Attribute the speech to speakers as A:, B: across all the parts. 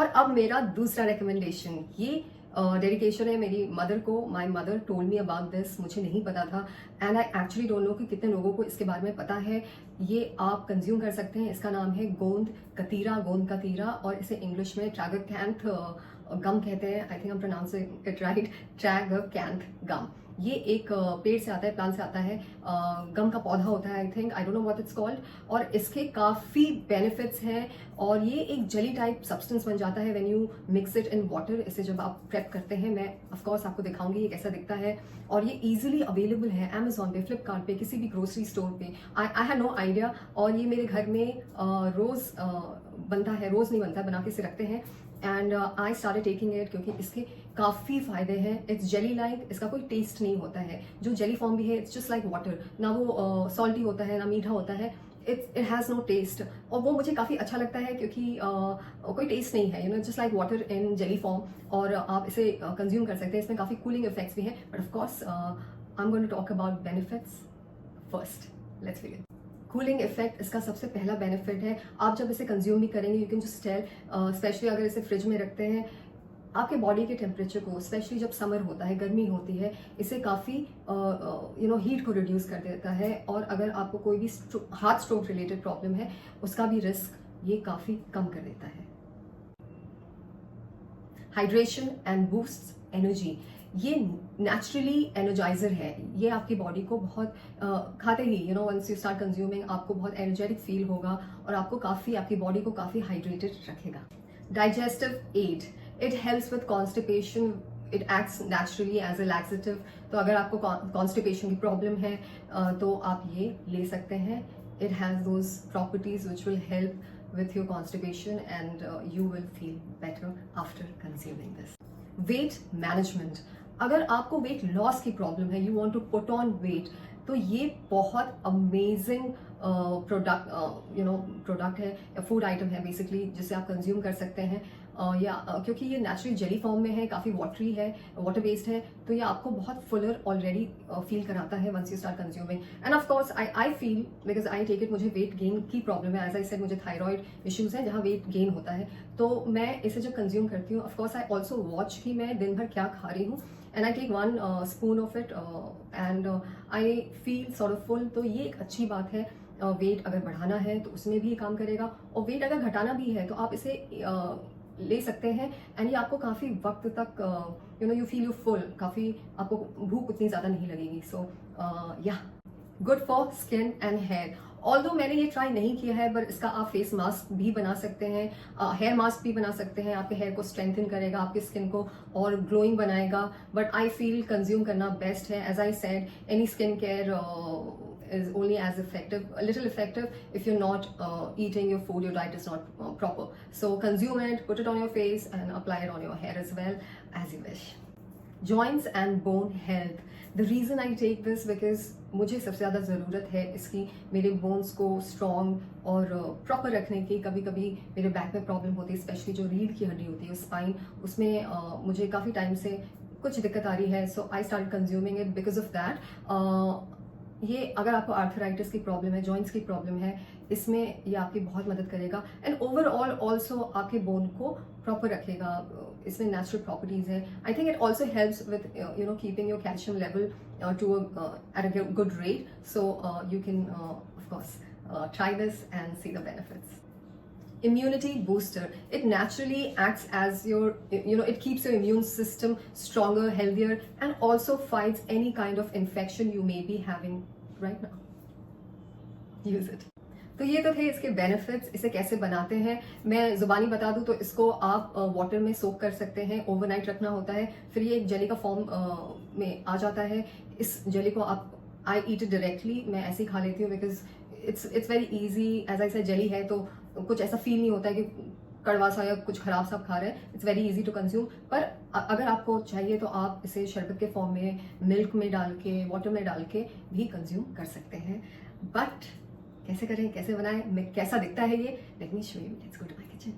A: और अब मेरा दूसरा रिकमेंडेशन, ये डेडिकेशन है मेरी मदर को। My mother told me about this, मुझे नहीं पता था and I actually don't know कि कितने लोगों को इसके बारे में पता है। ये आप कंज्यूम कर सकते हैं। इसका नाम है गोंद कतीरा और इसे इंग्लिश में ट्रैगोकैंथ गम कहते हैं। I think I pronouncing it right, tragacanth gum. ये एक पेड़ से आता है, प्लांट से आता है, गम का पौधा होता है। I think, I don't know what it's called. और इसके काफ़ी बेनिफिट्स हैं और ये एक जेली टाइप सब्सटेंस बन जाता है when you mix it in water. इसे जब आप प्रेप करते हैं, मैं ऑफ कोर्स आपको दिखाऊंगी ये कैसा दिखता है। और ये इजीली अवेलेबल है अमेजॉन पे, फ्लिपकार्ट पे, किसी भी ग्रोसरी स्टोर पे। I have no idea. और ये मेरे घर में रोज बनता है, रोज नहीं बनता, बना के इसे रखते हैं। And I started taking it क्योंकि इसके काफ़ी फायदे हैं। इट्स जेली लाइक, इसका कोई टेस्ट नहीं होता है। जो जेली फॉर्म भी है, इट्स जस्ट लाइक वाटर, ना वो सॉल्टी होता है ना मीठा होता है। It has no taste. और वो मुझे काफ़ी अच्छा लगता है क्योंकि कोई टेस्ट नहीं है, you know, just like water in jelly form. और आप इसे कंज्यूम कर सकते हैं। इसमें काफ़ी कूलिंग इफेक्ट्स भी हैं। But of course I am going to talk about benefits first. Let's begin. Cooling effect इसका सबसे पहला बेनिफिट है। आप जब इसे कंज्यूम भी करेंगे, you can just tell, especially अगर इसे फ्रिज में रखते हैं, आपके बॉडी के टेम्परेचर को, स्पेशली जब समर होता है, गर्मी होती है, इसे काफ़ी हीट को रिड्यूस कर देता है। और अगर आपको कोई भी हार्ट स्ट्रोक रिलेटेड प्रॉब्लम है, उसका भी रिस्क ये काफ़ी कम कर देता है। हाइड्रेशन एंड बूस्ट एनर्जी, ये नेचुरली एनर्जाइजर है। ये आपकी बॉडी को बहुत खाते ही, you know, once you start consuming, आपको बहुत एनर्जेटिक फील होगा और आपकी बॉडी को काफ़ी हाइड्रेटेड रखेगा। Digestive aid, it helps with constipation, it acts naturally as a laxative. तो अगर आपको कॉन्स्टिपेशन की प्रॉब्लम है तो आप ये ले सकते हैं। It has those properties which will help with your constipation and you will feel better after consuming this. Weight management, अगर आपको वेट लॉस की प्रॉब्लम है, you want to put on weight, तो ये बहुत अमेजिंग प्रोडक्ट है, food item है basically, जिसे आप कंज्यूम कर सकते हैं। क्योंकि ये नेचुरली जेली फॉर्म में है, काफ़ी वाटरी है, वाटर बेस्ड है, तो ये आपको बहुत फुलर ऑलरेडी फील कराता है once you start consuming. End of course I feel, because I take it, मुझे वेट गेन की प्रॉब्लम है, एज आई सेड, मुझे थायराइड इश्यूज है जहाँ वेट गेन होता है। तो मैं इसे जब कंज्यूम करती हूँ, of course I also watch कि मैं दिन भर क्या खा रही हूँ, and I take 1 spoon of it and I feel sort of full. तो ये एक अच्छी बात है। वेट अगर बढ़ाना है तो उसमें भी ये काम करेगा, और वेट अगर घटाना भी है तो आप इसे ले सकते हैं। एंड ये आपको काफ़ी वक्त तक, यू फील यू फुल, काफ़ी आपको भूख उतनी ज़्यादा नहीं लगेगी। So yeah, good for skin and hair. Although मैंने ये ट्राई नहीं किया है, बट इसका आप फेस मास्क भी बना सकते हैं, हेयर मास्क भी बना सकते हैं। आपके हेयर को स्ट्रेंथन करेगा, आपकी स्किन को और ग्लोइंग बनाएगा। बट आई फील कंज्यूम करना बेस्ट है। As I said, any skin care is only as effective, a little effective, if you're not eating your food, your diet is not proper. So consume it, put it on your face and apply it on your hair as well, as you wish. Joints and bone health, the reason I take this because मुझे सबसे ज़्यादा ज़रूरत है इसकी, मेरे bones को strong और proper रखने की। कभी कभी मेरे बैक में प्रॉब्लम होती है, स्पेशली जो रीढ़ की हड्डी होती है, स्पाइन, उसमें मुझे काफ़ी टाइम से कुछ दिक्कत आ रही है। So I start consuming it because of that. ये अगर आपको आर्थराइटिस की प्रॉब्लम है, जॉइंट्स की प्रॉब्लम है, इसमें ये आपकी बहुत मदद करेगा। एंड ओवरऑल ऑल्सो आपके बोन को प्रॉपर रखेगा। इसमें नेचुरल प्रॉपर्टीज है। I think it also helps with keeping your calcium level to at a good rate. So you can of course try this and see the benefits. Immunity booster, it naturally acts as your, it keeps your immune system stronger, healthier, and also fights any kind of infection you may be having right now. Use it. तो ये तो थे इसके benefits. इसे कैसे बनाते हैं मैं जुबानी बता दूं तो इसको आप वाटर में सोक कर सकते हैं, ओवरनाइट रखना होता है, फिर ये एक जेली का फॉर्म में आ जाता है। इस जेली को आप, आई ईट इट डायरेक्टली, मैं ऐसे ही खा लेती हूँ because it's very easy. As I said, jelly है तो कुछ ऐसा फील नहीं होता है कि कड़वा सा या कुछ खराब सा आप खा रहे हैं। It's very easy to consume. पर अगर आपको चाहिए तो आप इसे शरबत के फॉर्म में, मिल्क में डाल के, वाटर में डाल के भी कंज्यूम कर सकते हैं। बट कैसे करें, कैसे बनाएं, मैं कैसा दिखता है ये, let me show you. Let's go to my kitchen.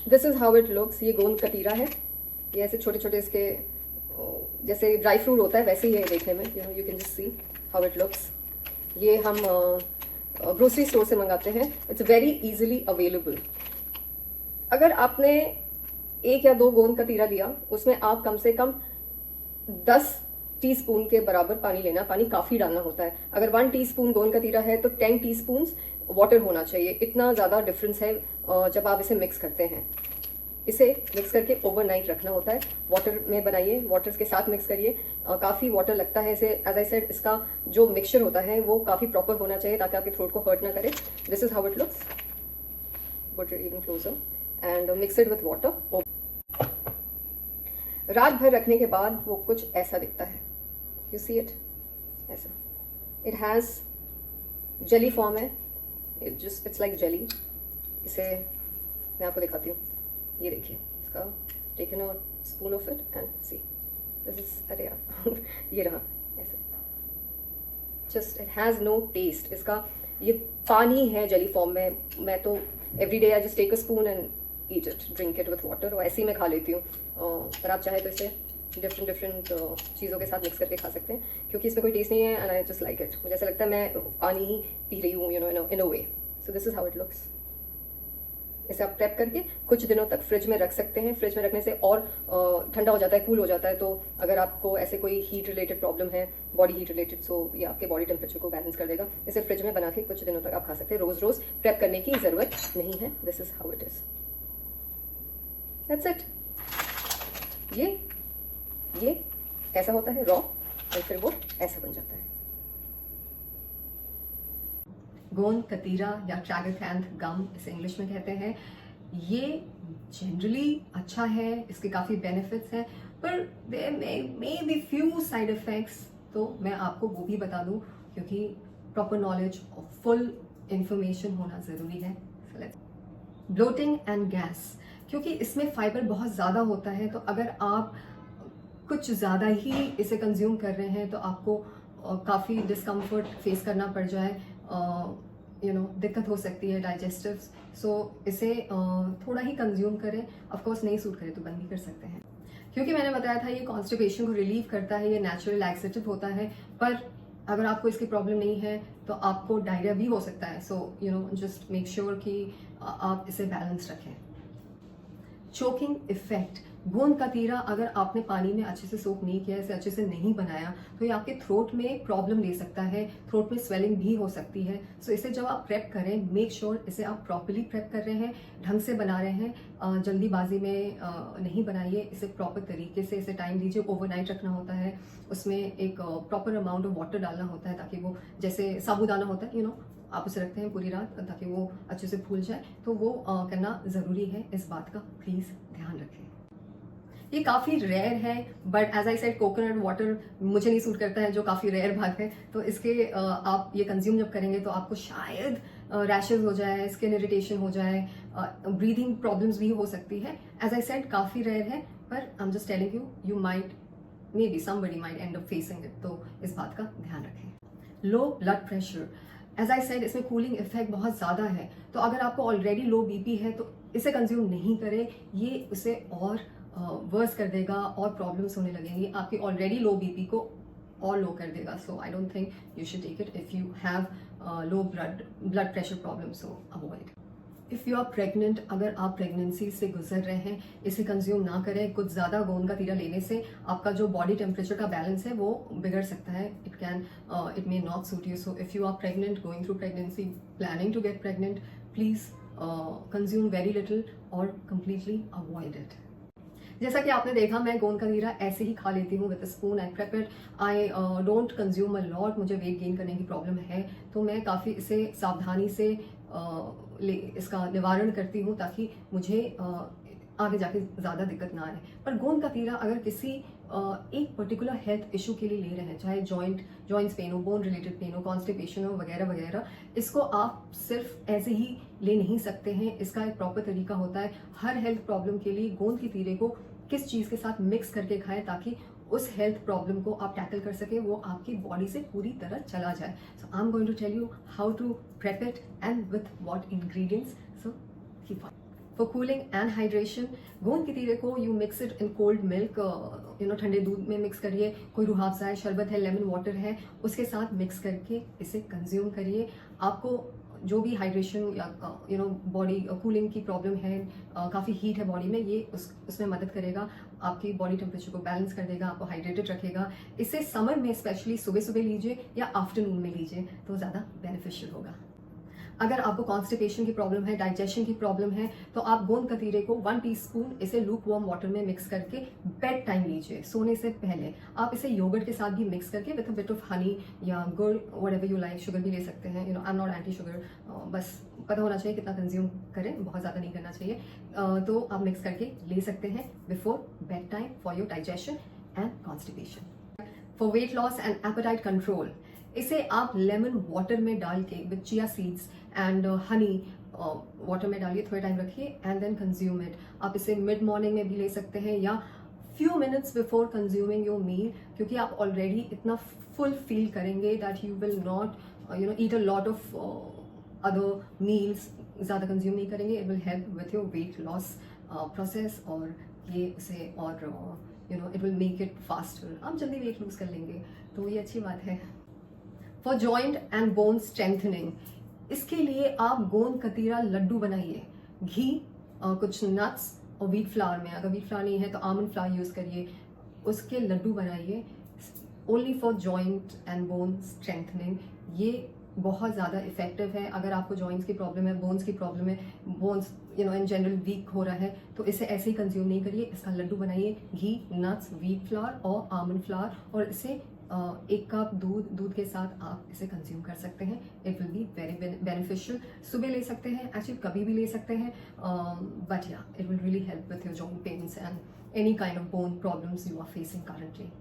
A: This is how it looks. ये गोंद कतीरा है। ये ऐसे छोटे छोटे इसके जैसे ड्राई फ्रूट होता है वैसे ही है देखने में। You can just see how it looks. ये हम ग्रोसरी स्टोर से मंगाते हैं। It's very easily available. अगर आपने 1 या 2 गोंद कतीरा लिया, उसमें आप कम से कम 10 टीस्पून के बराबर पानी लेना। पानी काफी डालना होता है। अगर 1 टीस्पून गोंद कतीरा है तो 10 टीस्पून वाटर होना चाहिए। इतना ज्यादा डिफरेंस है जब आप इसे मिक्स करते हैं। इसे मिक्स करके ओवरनाइट रखना होता है। वाटर में बनाइए, वाटर के साथ मिक्स करिए। काफी वाटर लगता है इसे। एज आई सेड, इसका जो मिक्सचर होता है वो काफी प्रॉपर होना चाहिए ताकि आपके थ्रोट को हर्ट ना करे। This is how it looks. Put it even closer and mix it with water. रात भर रखने के बाद वो कुछ ऐसा दिखता है। यू सी इट, ऐसा। इट हैज जेली फॉर्म है। It's like jelly. इसे मैं आपको दिखाती हूँ। ये देखिए, इसका taken a spoon of it and see this is, अरे यार ये रहा ऐसे। Just it has no taste. इसका ये पानी है जेली फॉर्म में। मैं तो every day I just take a spoon and eat it, drink it with water, और ऐसे ही मैं खा लेती हूँ। पर आप चाहे तो इसे डिफरेंट चीज़ों के साथ मिक्स करके खा सकते हैं, क्योंकि इसमें कोई टेस्ट नहीं है and I just like it. मुझे ऐसा लगता है मैं पानी ही पी रही हूँ, you know, in a way. So this is how it looks. इसे आप प्रेप करके कुछ दिनों तक फ्रिज में रख सकते हैं। फ्रिज में रखने से और ठंडा हो जाता है, कूल हो जाता है। तो अगर आपको ऐसे कोई हीट रिलेटेड प्रॉब्लम है, बॉडी हीट रिलेटेड, सो ये आपके बॉडी टेम्परेचर को बैलेंस कर देगा। इसे फ्रिज में बना के कुछ दिनों तक आप खा सकते हैं। रोज रोज प्रेप करने की जरूरत नहीं है। This is how it is. That's it. ये ऐसा होता है रॉ, और फिर वो ऐसा बन जाता है। गोंद कतीरा या ट्रैगोपैंथ गम इसे इंग्लिश में कहते हैं। ये जनरली अच्छा है, इसके काफ़ी बेनिफिट्स हैं, पर there may be few side effects. तो मैं आपको वो भी बता दूं, क्योंकि प्रॉपर नॉलेज और फुल इंफॉर्मेशन होना ज़रूरी है। ब्लोटिंग एंड गैस, क्योंकि इसमें फाइबर बहुत ज़्यादा होता है, तो अगर आप कुछ ज़्यादा ही इसे कंज्यूम कर रहे हैं तो आपको काफ़ी डिस्कम्फर्ट फेस करना पड़ जाए, दिक्कत हो सकती है डाइजेस्टिव। सो इसे थोड़ा ही कंज्यूम करें। ऑफ कोर्स नहीं सूट करे तो बंद भी कर सकते हैं, क्योंकि मैंने बताया था ये कॉन्स्टिपेशन को रिलीव करता है, ये नेचुरल लैक्सेटिव होता है। पर अगर आपको इसकी प्रॉब्लम नहीं है तो आपको डायरिया भी हो सकता है। सो जस्ट मेक श्योर कि आप इसे बैलेंस रखें। चोकिंग इफेक्ट, गोंद कतीरा अगर आपने पानी में अच्छे से सोक नहीं किया, इसे अच्छे से नहीं बनाया, तो ये आपके थ्रोट में प्रॉब्लम दे सकता है। थ्रोट में स्वेलिंग भी हो सकती है। सो इसे जब आप प्रेप करें, मेक श्योर इसे आप प्रॉपरली प्रेप कर रहे हैं, ढंग से बना रहे हैं। जल्दीबाजी में नहीं बनाइए, इसे प्रॉपर तरीके से इसे टाइम दीजिए। ओवरनाइट रखना होता है, उसमें एक प्रॉपर अमाउंट ऑफ वाटर डालना होता है, ताकि वो जैसे साबूदाना होता है, आप उसे रखते हैं पूरी रात ताकि वो अच्छे से फूल जाए, तो वो करना ज़रूरी है। इस बात का प्लीज़ ध्यान रखें। ये काफ़ी रेयर है, but as I said coconut water मुझे नहीं सूट करता है, जो काफ़ी रेयर बात है। तो इसके आप ये कंज्यूम जब करेंगे तो आपको शायद रैशेज हो जाए, स्किन इरिटेशन हो जाए, ब्रीदिंग प्रॉब्लम्स भी हो सकती है। एज आई सेड काफ़ी रेयर है, पर I am just telling you might maybe somebody might end up facing it, तो इस बात का ध्यान रखें। Low blood pressure, as I said इसमें कूलिंग इफेक्ट बहुत ज़्यादा है, तो अगर आपको ऑलरेडी लो बीपी है तो इसे कंज्यूम नहीं करें। ये उसे और वर्स कर देगा और प्रॉब्लम्स होने लगेंगी। आपकी ऑलरेडी लो बीपी को और लो कर देगा। So I don't think you should take it if you have low blood pressure problem, so avoid. If you are pregnant, अगर आप प्रेगनेंसी से गुजर रहे हैं, इसे कंज्यूम ना करें। कुछ ज़्यादा गोंद कतीरा लेने से आपका जो बॉडी टेम्परेचर का बैलेंस है वो बिगड़ सकता है। It may not suit you. So if you are pregnant, going through pregnancy, planning to get pregnant, please consume very little और कंप्लीटली अवॉइड इट। जैसा कि आपने देखा, मैं गोंद कतीरा ऐसे ही खा लेती हूँ with spoon. I prep it, I don't consume a lot. मुझे वेट गेन करने की प्रॉब्लम है, तो मैं काफ़ी इसे सावधानी से इसका निवारण करती हूँ, ताकि मुझे आगे जाके ज़्यादा दिक्कत ना आए। पर गोंद कतीरा अगर किसी एक पर्टिकुलर हेल्थ इशू के लिए ले रहे हैं, चाहे जॉइंट्स पेन हो, बोन रिलेटेड पेन हो, कॉन्स्टिपेशन हो, वगैरह वगैरह, इसको आप सिर्फ ऐसे ही ले नहीं सकते हैं। इसका एक प्रॉपर तरीका होता है। हर हेल्थ प्रॉब्लम के लिए गोंद कतीरे को किस चीज़ के साथ मिक्स करके खाएं, ताकि उस हेल्थ प्रॉब्लम को आप टैकल कर सके, वो आपकी बॉडी से पूरी तरह चला जाए। So I am going to tell you how to prep it and with what ingredients. So keep on. For cooling and hydration, गोंद कतीरे को you mix it in cold milk, ठंडे दूध में मिक्स करिए। कोई रूह अफ़ज़ा है, शरबत है, लेमन वाटर है, उसके साथ मिक्स करके इसे कंज्यूम करिए। आपको जो भी हाइड्रेशन या बॉडी कूलिंग की प्रॉब्लम है, काफ़ी हीट है बॉडी में, ये उसमें मदद करेगा, आपकी बॉडी टेम्परेचर को बैलेंस कर देगा, आपको हाइड्रेटेड रखेगा। इसे समर में स्पेशली सुबह सुबह लीजिए या आफ्टरनून में लीजिए तो ज़्यादा बेनिफिशियल होगा। अगर आपको कॉन्स्टिपेशन की प्रॉब्लम है, डाइजेशन की प्रॉब्लम है, तो आप गोंद कतीरे को 1 टीस्पून इसे लूक वार्म वाटर में मिक्स करके बेड टाइम लीजिए, सोने से पहले। आप इसे योगर्ट के साथ भी मिक्स करके with a bit of honey या गुड़, व्हाटएवर यू लाइक, शुगर भी ले सकते हैं। I am not anti sugar, बस पता होना चाहिए कितना कंज्यूम करें, बहुत ज़्यादा नहीं करना चाहिए। तो आप मिक्स करके ले सकते हैं before bedtime for your digestion and constipation. For weight loss and appetite control, इसे आप लेमन वाटर में डाल के with chia seeds and honey water में डालिए, थोड़ा टाइम रखिए एंड देन कंज्यूम इट। आप इसे मिड मॉर्निंग में भी ले सकते हैं या few minutes before consuming your meal, क्योंकि आप ऑलरेडी इतना फुल फील करेंगे that you will not eat a lot of other meals, ज़्यादा कंज्यूम नहीं करेंगे। It will help with your weight loss process और ये उसे और it will make it faster, आप जल्दी वेट लूज कर लेंगे, तो ये अच्छी बात है। For joint and bone strengthening, इसके लिए आप गोंद कतीरा लड्डू बनाइए, घी, कुछ नट्स और व्हीट फ्लावर में, अगर व्हीट फ्लावर नहीं है तो आमंड फ्लावर यूज करिए, उसके लड्डू बनाइए only for joint and bone strengthening. ये बहुत ज़्यादा इफेक्टिव है। अगर आपको जॉइंट्स की प्रॉब्लम है, बोन्स की प्रॉब्लम है, बोन्स इन जनरल वीक हो रहा है, तो इसे ऐसे ही कंज्यूम नहीं करिए, इसका लड्डू बनाइए, घी, नट्स, व्हीट फ्लावर और आमंड फ्लावर, और इसे 1 कप दूध के साथ आप इसे कंज्यूम कर सकते हैं। It will be very beneficial. सुबह ले सकते हैं, एक्चुअली कभी भी ले सकते हैं, बट या it will really help with your joint pains and any kind of bone problems you are facing currently.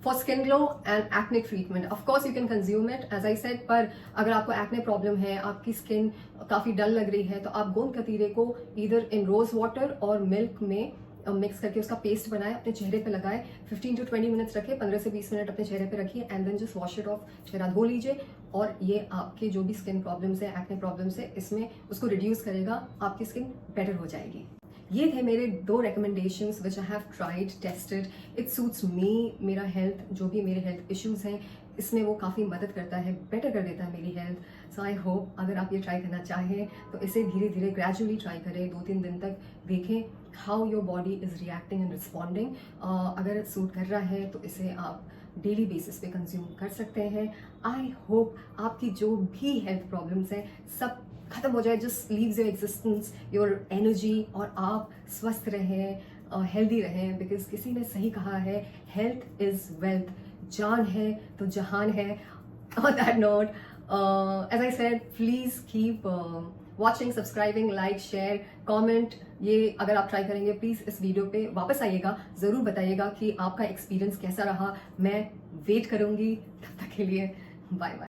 A: For skin glow and acne treatment, of course you can consume it, as I said, पर अगर आपको acne problem है, आपकी skin काफ़ी डल लग रही है, तो आप गोंद कतीरे को either in rose water और milk में मिक्स करके उसका पेस्ट बनाए, अपने चेहरे पे लगाए, 15 to 20 मिनट्स रखे, 15 से 20 मिनट अपने चेहरे पे रखिए and then just wash it off, चेहरा धो लीजिए, और ये आपके जो भी स्किन प्रॉब्लम्स है, एक्ने प्रॉब्लम्स है, इसमें उसको रिड्यूस करेगा, आपकी स्किन बेटर हो जाएगी। ये थे मेरे 2 recommendations which I have tried, tested. It suits me, मेरा हेल्थ, जो भी मेरे हेल्थ इश्यूज हैं, इसमें वो काफ़ी मदद करता है, बेटर कर देता है मेरी हेल्थ। सो आई होप अगर आप ये ट्राई करना चाहें तो इसे धीरे धीरे ग्रेजुअली ट्राई करें, 2-3 दिन तक देखें how your body is reacting and responding. अगर सूट कर रहा है तो इसे आप डेली बेसिस पे कंज्यूम कर सकते हैं। आई होप आपकी जो भी हेल्थ प्रॉब्लम्स हैं सब खत्म हो जाए, just leaves your existence, your energy, और आप स्वस्थ रहें, हेल्दी रहें, बिकॉज किसी ने सही कहा है, हेल्थ इज वेल्थ, जान है तो जहान है। On that note, as I said, please keep watching, subscribing, like, share, comment. ये अगर आप ट्राई करेंगे, प्लीज इस वीडियो पे वापस आइएगा, जरूर बताइएगा कि आपका एक्सपीरियंस कैसा रहा, मैं वेट करूंगी। तब तक के लिए बाय बाय।